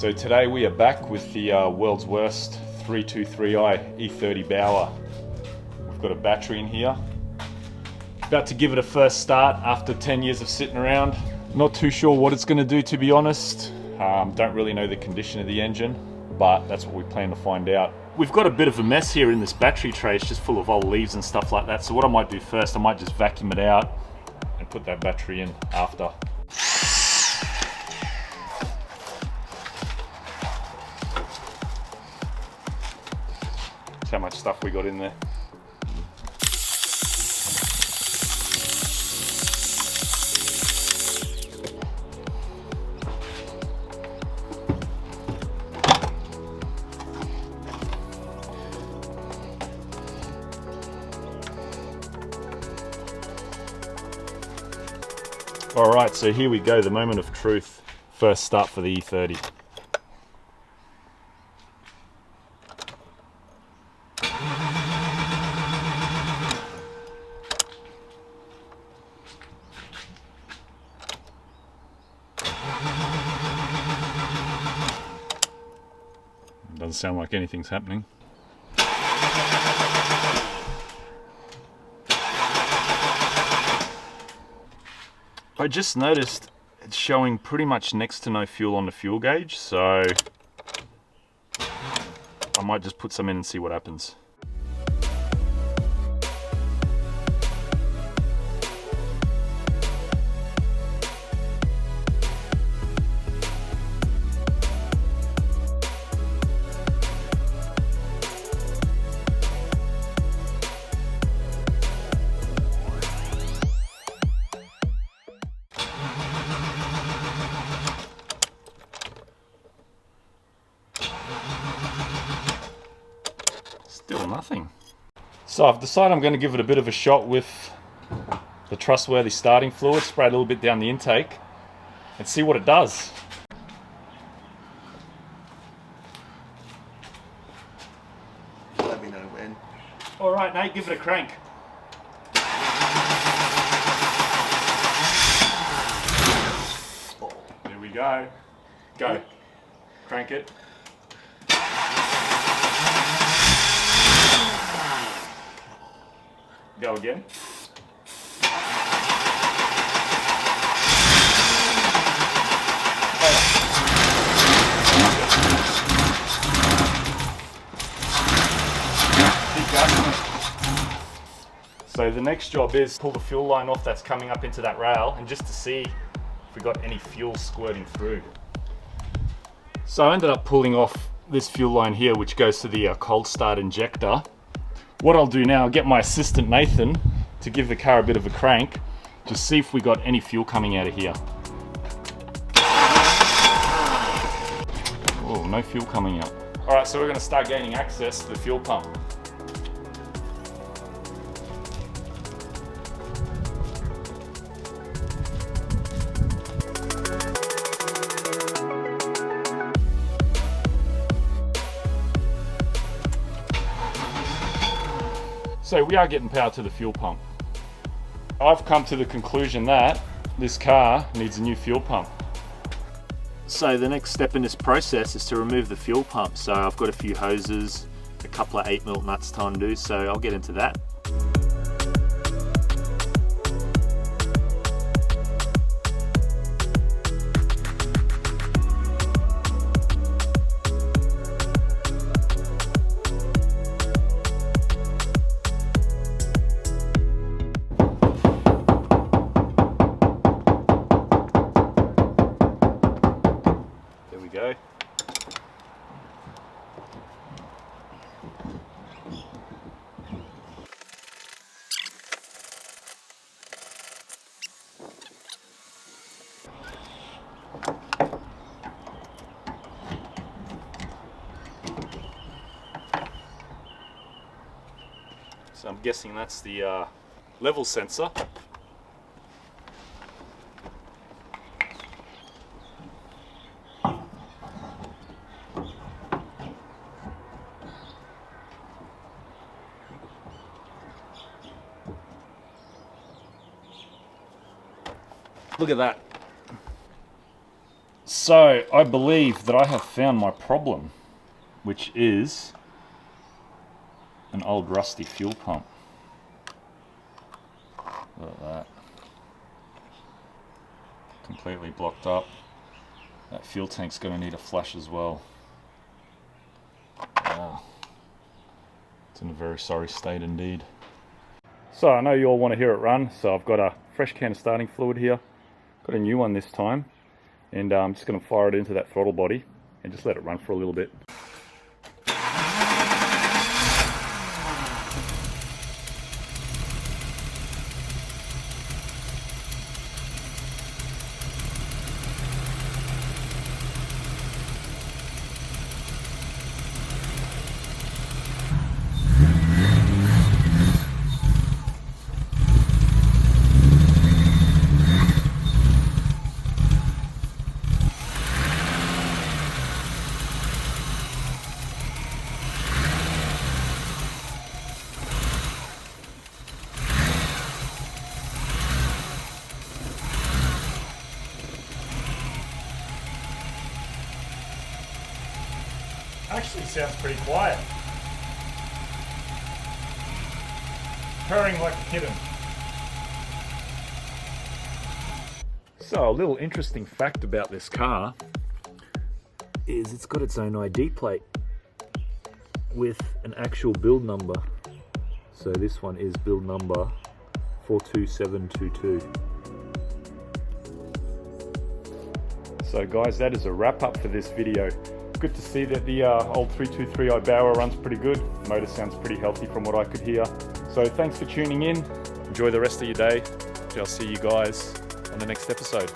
So today we are back with the world's worst 323i E30 Baur. We've got a battery in here. About to give it a first start after 10 years of sitting around. Not too sure what it's going to do, to be honest. Don't really know the condition of the engine, but that's what we plan to find out. We've got a bit of a mess here in this battery tray. It's just full of old leaves and stuff like that. So what I might do first, I might just vacuum it out and put that battery in after. How much stuff we got in there. All right, so here we go, the moment of truth. First start for the E30. Doesn't sound like anything's happening. I just noticed it's showing pretty much next to no fuel on the fuel gauge, so I might just put some in and see what happens. Still nothing. So I've decided I'm going to give it a bit of a shot with the trustworthy starting fluid, spray a little bit down the intake and see what it does. Let me know when. All right, Nate, give it a crank. There we go. Go. Crank it. Go again. So the next job is pull the fuel line off that's coming up into that rail, and just to see if we got any fuel squirting through. So I ended up pulling off this fuel line here, which goes to the cold start injector. What I'll do now, I'll get my assistant Nathan to give the car a bit of a crank, just see if we got any fuel coming out of here. Oh, no fuel coming out. All right, so we're gonna start gaining access to the fuel pump. So we are getting power to the fuel pump. I've come to the conclusion that this car needs a new fuel pump. So the next step in this process is to remove the fuel pump. So I've got a few hoses, a couple of 8mm nuts to undo, so I'll get into that. Go. So I'm guessing that's the level sensor. Look at that. So I believe that I have found my problem, which is an old rusty fuel pump. Look at that. Completely blocked up. That fuel tank's going to need a flush as well. Oh, it's in a very sorry state indeed. So I know you all want to hear it run, so I've got a fresh can of starting fluid here. Got a new one this time, and I'm just going to fire it into that throttle body and just let it run for a little bit. Actually sounds pretty quiet. Purring like a kitten. So a little interesting fact about this car is it's got its own ID plate with an actual build number. So this one is build number 42722. So guys, that is a wrap up for this video. Good to see that the old 323i Baur runs pretty good. Motor sounds pretty healthy from what I could hear. So thanks for tuning in. Enjoy the rest of your day. I'll see you guys on the next episode.